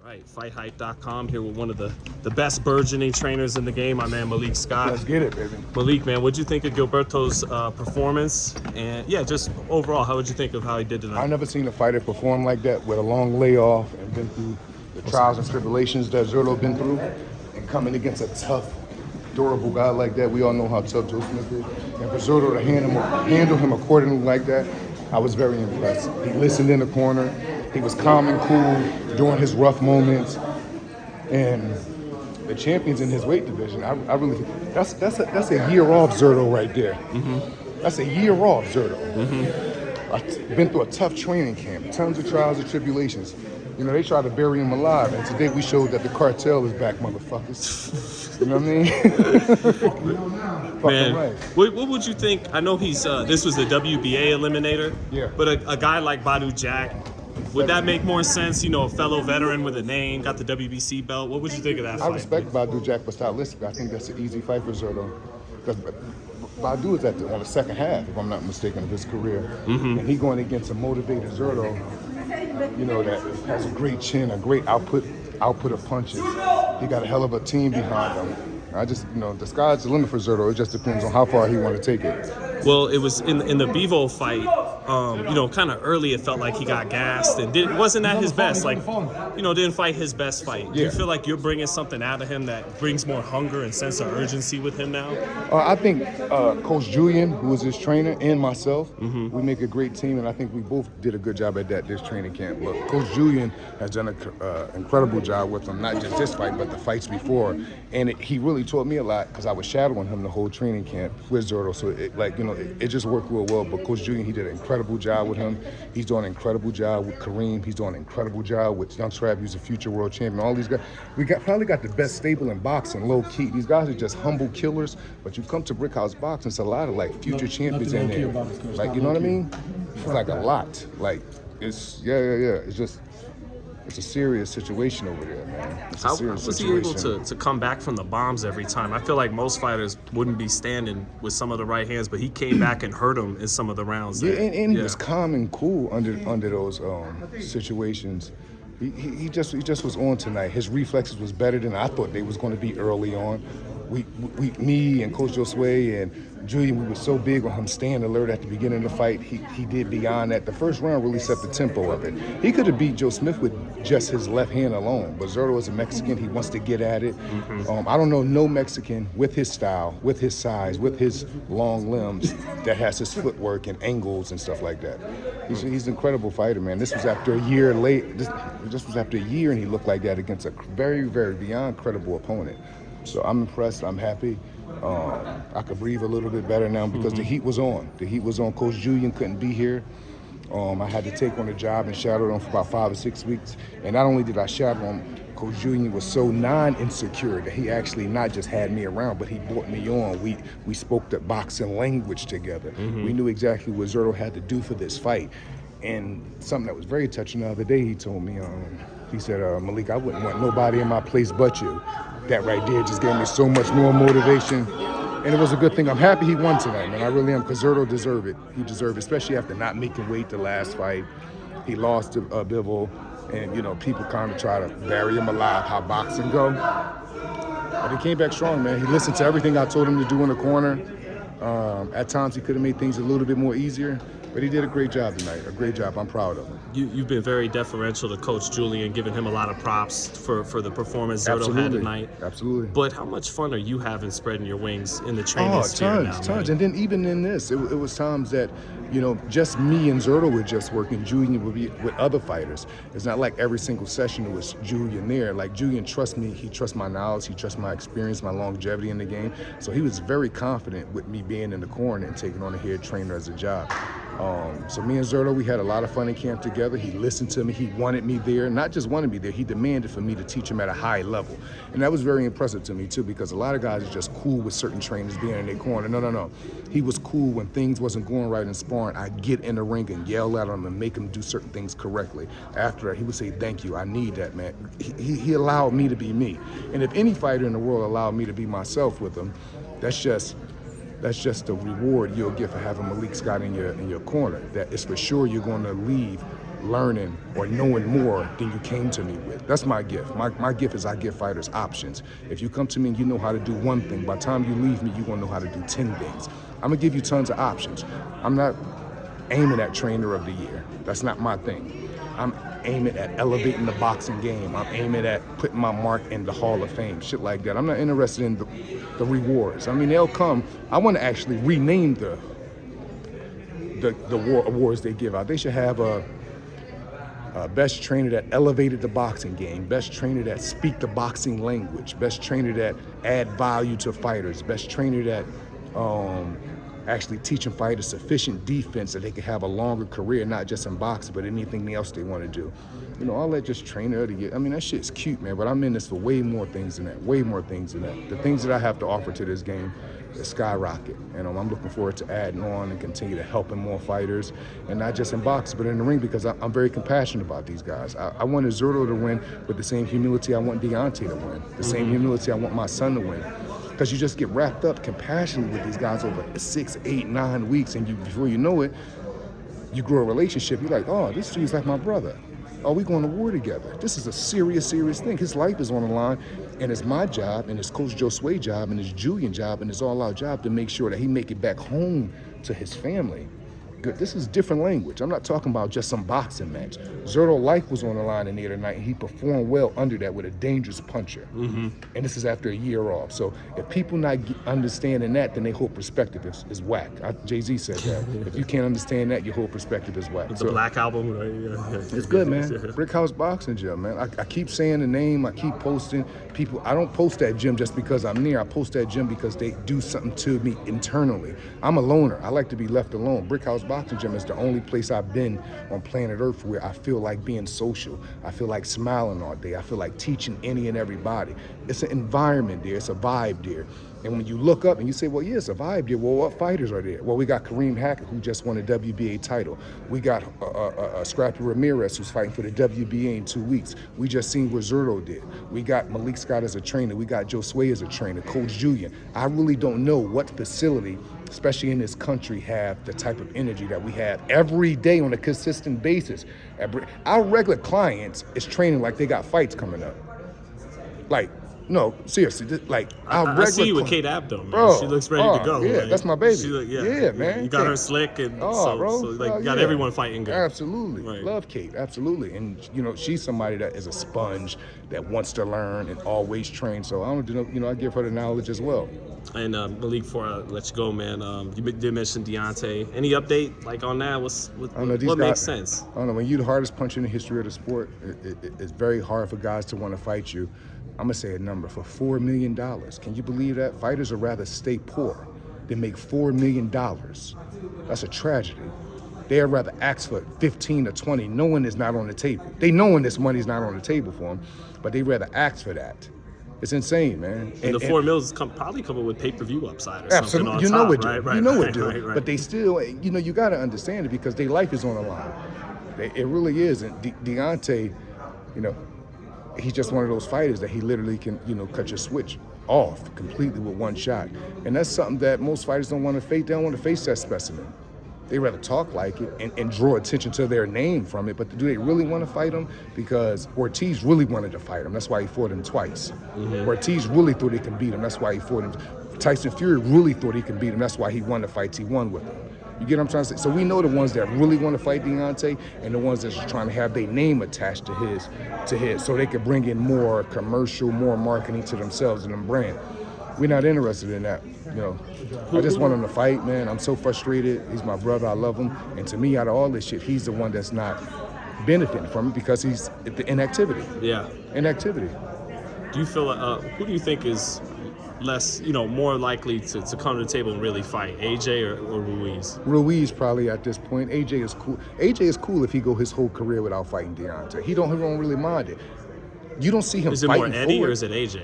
Right, FightHype.com here with one of the best burgeoning trainers in the game, my man Malik Scott. Let's get it, baby. Malik, man, what'd you think of Gilberto's performance? And yeah, just overall, how would you think of how he did tonight? I've never seen a fighter perform like that with a long layoff and been through the trials and tribulations that Zurdo been through, and coming against a tough, durable guy like that. We all know how tough Joe Smith is. And for Zurdo to handle him accordingly like that, I was very impressed. He listened in the corner. He was calm and cool during his rough moments. And the champions in his weight division, I really think that's a year off Zurdo right there. Mm-hmm. That's a year off Zurdo. Mm-hmm. I've been through a tough training camp, tons of trials and tribulations. You know, they tried to bury him alive, and today we showed that the cartel is back, motherfuckers. You know what I mean? Man, right. What would you think? I know he's this was the WBA eliminator. Yeah. But a guy like Badu Jack, would that make more sense? You know, a fellow veteran with a name, got the WBC belt. What would you think of that fight? I respect Badu Jack, but stylistically, I think that's an easy fight for Zurdo. Because Badu is on the second half, if I'm not mistaken, of his career. Mm-hmm. And he going against a motivated Zurdo, you know, that has a great chin, a great output of punches. He got a hell of a team behind him. I just, you know, the sky's the limit for Zurdo. It just depends on how far he want to take it. Well, it was in the Bivol fight, you know, kind of early it felt like he got gassed and wasn't at his best. Like, you know, didn't fight his best fight. Do you feel like you're bringing something out of him that brings more hunger and sense of urgency with him now? I think Coach Julian, who was his trainer, and myself, we make a great team, and I think we both did a good job at that this training camp. Look, Coach Julian has done an incredible job with him, not just this fight, but the fights before. And he really taught me a lot because I was shadowing him the whole training camp with Zurdo. So, it just worked real well. But Coach Julian, he did an incredible job with him. He's doing an incredible job with Kareem. He's doing an incredible job with Young Trap, who's a future world champion. All these guys, probably got the best stable in boxing, low key. These guys are just humble killers. But you come to Brickhouse Boxing, it's a lot of like future champions in there. Like, you know what I mean? It's like a lot. Like, it's It's just. It's a serious situation over there, man. It's a serious How was he able to come back from the bombs every time? I feel like most fighters wouldn't be standing with some of the right hands, but he came back and hurt him in some of the rounds. Yeah, and he was calm and cool under those situations. He just was on tonight. His reflexes was better than I thought they was going to be early on. Me and Coach Josue and Julian, we were so big on him staying alert at the beginning of the fight. He did beyond that. The first round really set the tempo of it. He could have beat Joe Smith with just his left hand alone, but Zurdo is a Mexican. He wants to get at it. Mm-hmm. I don't know no Mexican with his style, with his size, with his long limbs that has his footwork and angles and stuff like that. He's an incredible fighter, man. This was after a year late. This was after a year, and he looked like that against a very, very beyond credible opponent. So I'm impressed. I'm happy. I could breathe a little bit better now because the heat was on. The heat was on. Coach Julian couldn't be here. I had to take on the job and shadow him for about 5 or 6 weeks. And not only did I shadow him, Coach Julian was so non-insecure that he actually not just had me around, but he brought me on. We spoke the boxing language together. We knew exactly what Zurdo had to do for this fight. And something that was very touching the other day, he told me, he said, Malik, I wouldn't want nobody in my place but you. That right there just gave me so much more motivation. And it was a good thing. I'm happy he won tonight, man. I really am, because Zurdo deserved it. He deserved it, especially after not making weight the last fight. He lost to Bivol, and, you know, people kind of try to bury him alive, how boxing go. But he came back strong, man. He listened to everything I told him to do in the corner. At times, he could have made things a little bit more easier. But he did a great job tonight, a great job. I'm proud of him. You've been very deferential to Coach Julian, giving him a lot of props for the performance Zurdo had tonight. Absolutely. But how much fun are you having spreading your wings in the training sphere now? Tons. And then even in this, it was times that, you know, just me and Zurdo were just working. Julian would be with other fighters. It's not like every single session it was Julian there. Like, Julian trusts me. He trusts my knowledge. He trusts my experience, my longevity in the game. So he was very confident with me being in the corner and taking on a head trainer as a job. So me and Zurdo, we had a lot of fun in camp together. He listened to me. He wanted me there. Not just wanted me there, he demanded for me to teach him at a high level. And that was very impressive to me too, because a lot of guys are just cool with certain trainers being in their corner. No. He was cool when things wasn't going right in sparring. I'd get in the ring and yell at him and make him do certain things correctly. After that, he would say, thank you, I need that, man. He allowed me to be me. And if any fighter in the world allowed me to be myself with him, that's just the reward you'll get for having Malik Scott in your corner. That is for sure you're going to leave learning or knowing more than you came to me with. That's my gift. My gift is I give fighters options. If you come to me and you know how to do one thing, by the time you leave me, you're gonna know how to do 10 things. I'm gonna give you tons of options. I'm not aiming at trainer of the year. That's not my thing. I'm aiming at elevating the boxing game. I'm aiming at putting my mark in the Hall of Fame, shit like that. I'm not interested in the rewards. I mean, they'll come. I want to actually rename the awards they give out. They should have a best trainer that elevated the boxing game, best trainer that speak the boxing language, best trainer that add value to fighters, best trainer that actually teaching fighters sufficient defense so they can have a longer career, not just in boxing, but anything else they want to do. You know, all that just trainer of the year. I mean, that shit's cute, man, but I'm in this for way more things than that, way more things than that. The things that I have to offer to this game is skyrocket, and I'm looking forward to adding on and continue to helping more fighters, and not just in boxing, but in the ring, because I'm very compassionate about these guys. I wanted Zurdo to win with the same humility I want Deontay to win, the same humility I want my son to win. Because you just get wrapped up compassionately with these guys over 6, 8, 9 weeks, and before you know it, you grow a relationship. You're like, oh, this dude's like my brother. Oh, we going to war together. This is a serious, serious thing. His life is on the line, and it's my job, and it's Coach Josue's job, and it's Julian's job, and it's all our job to make sure that he make it back home to his family. Good. This is different language. I'm not talking about just some boxing match. Zurdo's life was on the line in there tonight, and he performed well under that with a dangerous puncher. And this is after a year off. So if people not understanding that, then their whole perspective is whack. Jay-Z said that. If you can't understand that, your whole perspective is whack. With the Black Album, right? Yeah. It's good, man. Brick House Boxing Gym, man. I keep saying the name. I keep posting. People, I don't post that gym just because I'm near. I post that gym because they do something to me internally. I'm a loner. I like to be left alone. Brick House Boxing Gym is the only place I've been on planet Earth where I feel like being social. I feel like smiling all day. I feel like teaching any and everybody. It's an environment there. It's a vibe there. And when you look up and you say, well, yeah, it's a vibe there. Well, what fighters are there? Well, we got Kareem Hackett, who just won a WBA title. We got Scrappy Ramirez, who's fighting for the WBA in 2 weeks. We just seen what Zurdo did. We got Malik Scott as a trainer. We got Josue as a trainer, Coach Julian. I really don't know what facility, especially in this country, have the type of energy that we have every day on a consistent basis. Our regular clients is training like they got fights coming up. Like, no, seriously, like I see you with Kate Abdo, man. Bro, she looks ready to go. Yeah, like, that's my baby. Yeah, man. You got her slick, and you got everyone fighting good. Absolutely, right. Love Kate, absolutely. And you know, she's somebody that is a sponge that wants to learn and always train. So I don't, I give her the knowledge as well. And Malik, before I let you go, man, you did mention Deontay. Any update like on that? What makes sense? I don't know. When you're the hardest puncher in the history of the sport, it's very hard for guys to want to fight you. I'm gonna say a number for $4 million. Can you believe that? Fighters would rather stay poor than make $4 million. That's a tragedy. They'd rather ask for 15 or 20, knowing it's not on the table. They knowing this money's not on the table for them, but they'd rather ask for that. It's insane, man. And the $4 million is probably coming with pay-per-view upside or absolutely. something on you top, know it do. Right, you know it do. Right. But they still, you got to understand it because their life is on the line. It really is. And Deontay, he's just one of those fighters that he literally can, cut your switch off completely with one shot. And that's something that most fighters don't want to face. They don't want to face that specimen. They rather talk like it and draw attention to their name from it. But do they really want to fight him? Because Ortiz really wanted to fight him. That's why he fought him twice. Ortiz really thought he could beat him. That's why he fought him. Tyson Fury really thought he could beat him. That's why he won the fights he won with him. You get what I'm trying to say? So we know the ones that really want to fight Deontay and the ones that's trying to have their name attached to his, so they could bring in more commercial, more marketing to themselves and their brand. We're not interested in that, I just want him to fight, man. I'm so frustrated. He's my brother. I love him. And to me, out of all this shit, he's the one that's not benefiting from it because he's at the inactivity. Yeah. Inactivity. Do you feel, who do you think is less, more likely to come to the table and really fight, AJ or Ruiz? Ruiz probably at this point. AJ is cool. AJ is cool if he go his whole career without fighting Deontay. He don't really mind it. You don't see him fighting forward. Is it more Eddie or is it AJ?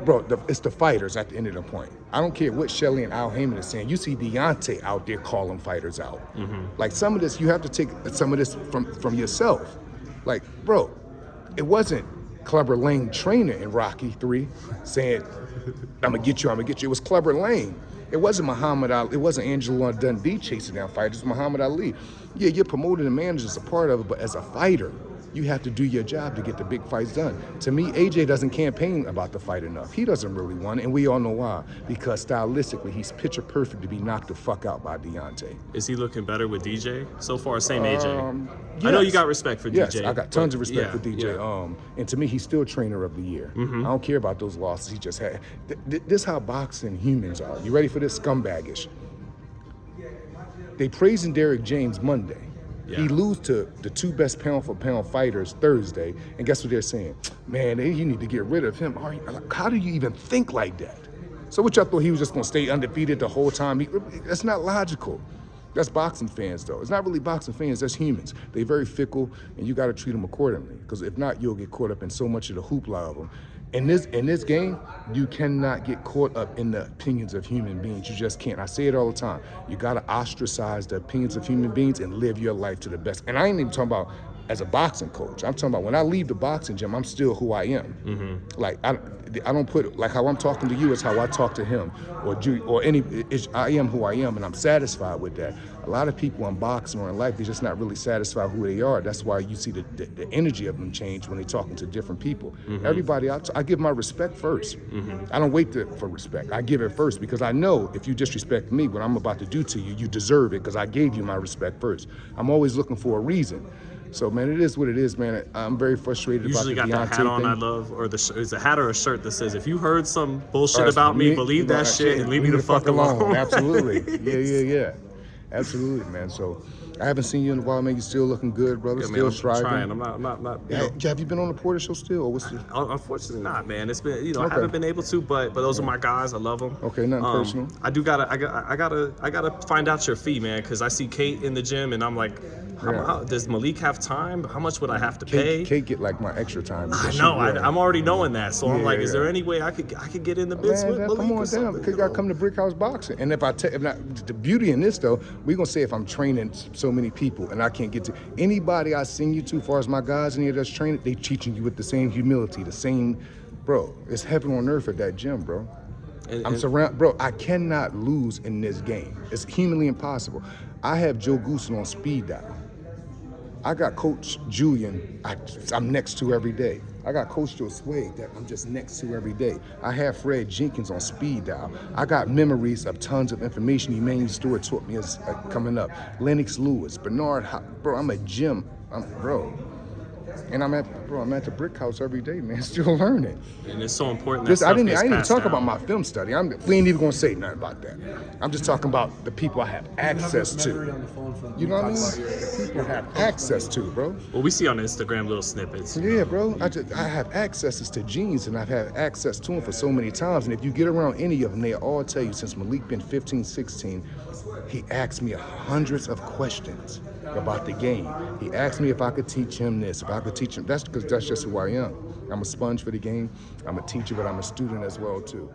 Bro, it's the fighters at the end of the point. I don't care what Shelley and Al Heyman is saying. You see Deontay out there calling fighters out. Like some of this, you have to take some of this from yourself. Like, bro, it wasn't Clubber Lang trainer in Rocky 3 saying, I'm gonna get you. It was Clubber Lang It wasn't Muhammad Ali. It wasn't Angelo Dundee chasing down fighters. It was Muhammad Ali. Yeah, you're promoting and managing as a part of it, but as a fighter, you have to do your job to get the big fights done. To me, AJ doesn't campaign about the fight enough. He doesn't really want it, and we all know why. Because stylistically, he's picture perfect to be knocked the fuck out by Deontay. Is he looking better with DJ? So far, same AJ. Yes. I know you got respect for DJ. Yes, I got tons of respect for DJ. Yeah. And to me, he's still trainer of the year. I don't care about those losses he just had. This is how boxing humans are. You ready for this? Scumbagish. They praising Derrick James Monday. Yeah. He lose to the 2 best pound-for-pound fighters Thursday, and guess what they're saying? Man, you need to get rid of him. How do you even think like that? So what y'all thought he was just gonna stay undefeated the whole time? That's not logical. That's boxing fans, though. It's not really boxing fans, that's humans. They're very fickle, and you gotta treat them accordingly, because if not, you'll get caught up in so much of the hoopla of them. In this game, you cannot get caught up in the opinions of human beings. You just can't. I say it all the time. You gotta ostracize the opinions of human beings and live your life to the best. And I ain't even talking about as a boxing coach. I'm talking about when I leave the boxing gym, I'm still who I am. Like I don't put like how I'm talking to you is how I talk to him or any. I am who I am, and I'm satisfied with that. A lot of people in boxing or in life, they're just not really satisfied who they are. That's why you see the energy of them change when they're talking to different people. Everybody, I give my respect first. I don't wait for respect. I give it first because I know if you disrespect me, what I'm about to do to you, you deserve it because I gave you my respect first. I'm always looking for a reason. So, man, it is what it is, man. I'm very frustrated about the Deontay thing. Usually got that hat on I love, or is a hat or a shirt that says, if you heard some bullshit about me, believe that shit and leave me the fuck alone. Absolutely. Yeah. Absolutely, man. So, I haven't seen you in a while, man. You still looking good, brother. Yeah, still man, striving. I'm not. Have you been on the Porter show still, or what's the? Unfortunately, not, man. It's been, I haven't been able to, but those are my guys. I love them. Okay, nothing personal. I gotta find out your fee, man, because I see Kate in the gym, and I'm like, how, does Malik have time? How much would I have to pay? Kate get like my extra time. I know. I'm already knowing that, so I'm like, is there any way I could get in the biz with Malik? Come on down, because you gotta come to Brick House Boxing. And if not, the beauty in this though, we gonna say if I'm training so many people and I can't get to anybody I send you to, as far as my guys in here that's training, they teaching you with the same humility, the same, bro. It's heaven on earth at that gym, bro. I'm surrounded, bro. I cannot lose in this game. It's humanly impossible. I have Joe Goosen on speed dial. I got Coach Julian, I'm next to every day. I got Coach Joe Sway that I'm just next to every day. I have Fred Jenkins on speed dial. I got memories of tons of information Emmanuel Stewart taught me as coming up. Lennox Lewis, Bernard, bro, I'm a gym, bro. And I'm at the Brick House every day, man, still learning. And it's so important that I didn't even talk about my film study. We ain't even gonna say nothing about that. I'm just talking about the people I have access to. You know what I mean? The people I have access to, bro. Well, we see on Instagram little snippets. Yeah, bro. I have accesses to genes, and I've had access to them for so many times. And if you get around any of them, they all tell you since Malik been 15, 16, he asked me hundreds of questions about the game. He asked me if I could teach him this, if I could teach him. That's because that's just who I am. I'm a sponge for the game. I'm a teacher, but I'm a student as well too.